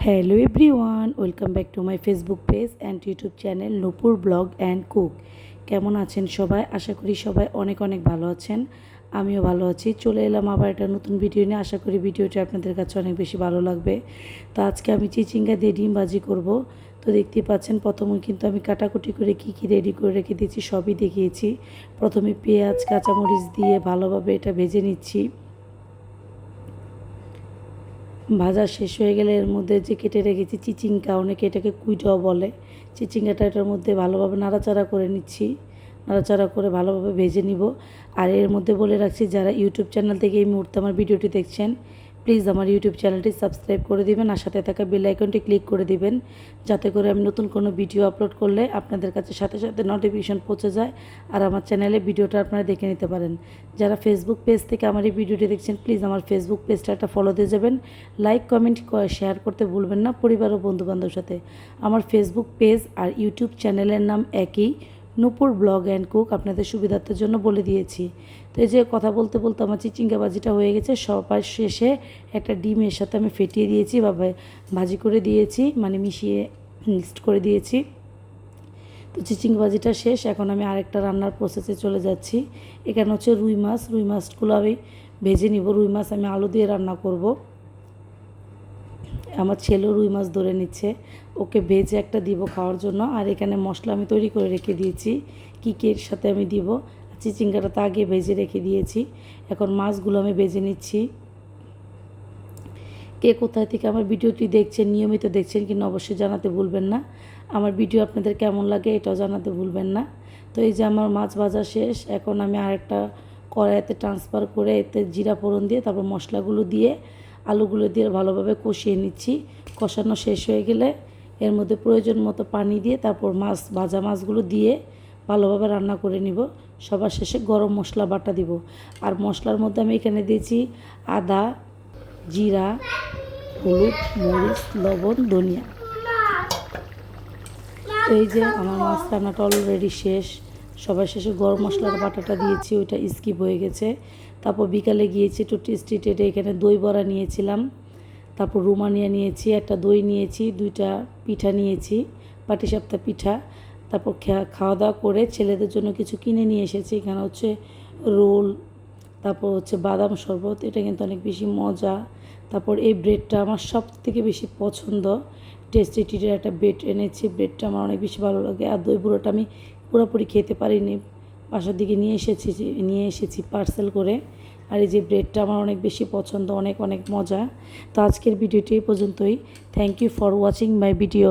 Hello everyone, welcome back to my Facebook page and YouTube channel Nupur blog and cook. কেমন আছেন সবাই? আশা করি সবাই অনেক অনেক ভালো আছেন। আমিও ভালো আছি। চলে এলাম আবার একটা নতুন ভিডিও নিয়ে। আশা করি ভিডিওটি আপনাদের কাছে অনেক বেশি ভালো লাগবে। তো আজকে আমি চিচিঙ্গা দিয়ে ডিম ভাজি করব। তো দেখতেই পাচ্ছেন প্রথমে কিন্তু আমি কাটাকুটি করে কী কী রেডি করে রেখে দিয়েছি সবই দেখিয়েছি। প্রথমে পেঁয়াজ কাঁচামরিচ দিয়ে ভালোভাবে এটা ভেজে নিচ্ছি। ভাজা শেষ হয়ে গেলে এর মধ্যে যে কেটে রেখেছি চিচিঙ্গা, অনেকে এটাকে কুইটাও বলে, চিচিঙ্গাটা এটার মধ্যে ভালোভাবে নাড়াচাড়া করে নিচ্ছি। নাড়াচাড়া করে ভালোভাবে ভেজে নিব। আর এর মধ্যে বলে রাখছি, যারা ইউটিউব চ্যানেল থেকে এই মুহূর্তে আমার ভিডিওটি দেখছেন, প্লিজ আমার ইউটিউব চ্যানেলটি সাবস্ক্রাইব করে দিবেন আর সাথে থাকা বেল আইকনটি ক্লিক করে দিবেন, যাতে করে আমি নতুন কোনো ভিডিও আপলোড করলে আপনাদের কাছে সাথে সাথে নোটিফিকেশন পৌঁছে যায় আর আমার চ্যানেলে ভিডিওটা আপনারা দেখে নিতে পারেন। যারা ফেসবুক পেজ থেকে আমার এই ভিডিওটি দেখছেন, প্লিজ আমার ফেসবুক পেজটা একটা ফলো দিয়ে যাবেন। লাইক কমেন্ট শেয়ার করতে ভুলবেন না পরিবার ও বন্ধুবান্ধবের সাথে। আমার ফেসবুক পেজ আর ইউটিউব চ্যানেলের নাম একই, নূপুর ব্লগ অ্যান্ড কুক, আপনাদের সুবিধার্থের জন্য বলে দিয়েছি। তো এই যে কথা বলতে বলতে আমার চিচিঙ্গা ভাজিটা হয়ে গেছে। সবার শেষে একটা ডিমের সাথে আমি ফেটিয়ে দিয়েছি বা ভাজি করে দিয়েছি, মানে মিশিয়ে মিক্সড করে দিয়েছি। তো চিচিঙ্গা ভাজিটা শেষ। এখন আমি আরেকটা রান্নার প্রসেসে চলে যাচ্ছি। এখানে হচ্ছে রুই মাছ। রুই মাছগুলো আমি ভেজে নিব। রুই মাছ আমি আলু দিয়ে রান্না করব। আমার ছেলেও রুই মাছ ধরে নিচ্ছে, ওকে ভেজে একটা দিব খাওয়ার জন্য। আর এখানে মশলা আমি তৈরি করে রেখে দিয়েছি কী কী এর সাথে আমি দিব। চিচিঙ্গাটা তো আগে ভেজে রেখে দিয়েছি। এখন মাছগুলো আমি ভেজে নিচ্ছি। কে কোথায় থেকে আমার ভিডিওটি দেখছেন, নিয়মিত দেখছেন কিনা অবশ্যই জানাতে ভুলবেন না। আমার ভিডিও আপনাদের কেমন লাগে এটাও জানাতে ভুলবেন না। তো এই যে আমার মাছ ভাজা শেষ। এখন আমি আরেকটা কড়াইতে ট্রান্সফার করে এতে জিরা ফোড়ন দিয়ে তারপর মশলাগুলো দিয়ে আলুগুলো দিয়ে ভালোভাবে কষিয়ে নিচ্ছি। কষানো শেষ হয়ে গেলে এর মধ্যে প্রয়োজন মতো পানি দিয়ে তারপর ভাজা মাছগুলো দিয়ে ভালোভাবে রান্না করে নিব। সবার শেষে গরম মশলা বাটা দিব। আর মশলার মধ্যে আমি এখানে দিয়েছি আদা, জিরা, হলুদ, মরিচ, লবণ, ধনিয়া। তো এই যে আমার মাছ রান্নাটা অলরেডি শেষ। সবার শেষে গরম মশলার বাটাটা দিয়েছি, ওইটা স্কিপ হয়ে গেছে। তারপর বিকালে গিয়েছি একটু স্ট্রিটে, এখানে দই বড়া নিয়েছিলাম, তারপর রুমানিয়া নিয়েছি, একটা দই নিয়েছি, 2টা পিঠা নিয়েছি, পাটিসাপটা পিঠা। তারপর খাওয়া দাওয়া করে ছেলেদের জন্য কিছু কিনে নিয়ে এসেছি। এখানে হচ্ছে রোল, তারপর হচ্ছে বাদাম শরবত, এটা কিন্তু অনেক বেশি মজা। তারপর এই ব্রেডটা আমার সব থেকে বেশি পছন্দ। টেস্টি টিটের একটা ব্রেড এনেছি, ব্রেডটা আমার অনেক বেশি ভালো লাগে। আর দই বুড়োটা আমি পুরোপুরি খেতে পারিনি, বাসার দিকে নিয়ে এসেছি পার্সেল করে। আর এই যে ব্রেডটা আমার অনেক বেশি পছন্দ, অনেক অনেক মজা। তো আজকের ভিডিওটি এই পর্যন্তই। Thank you for watching my video.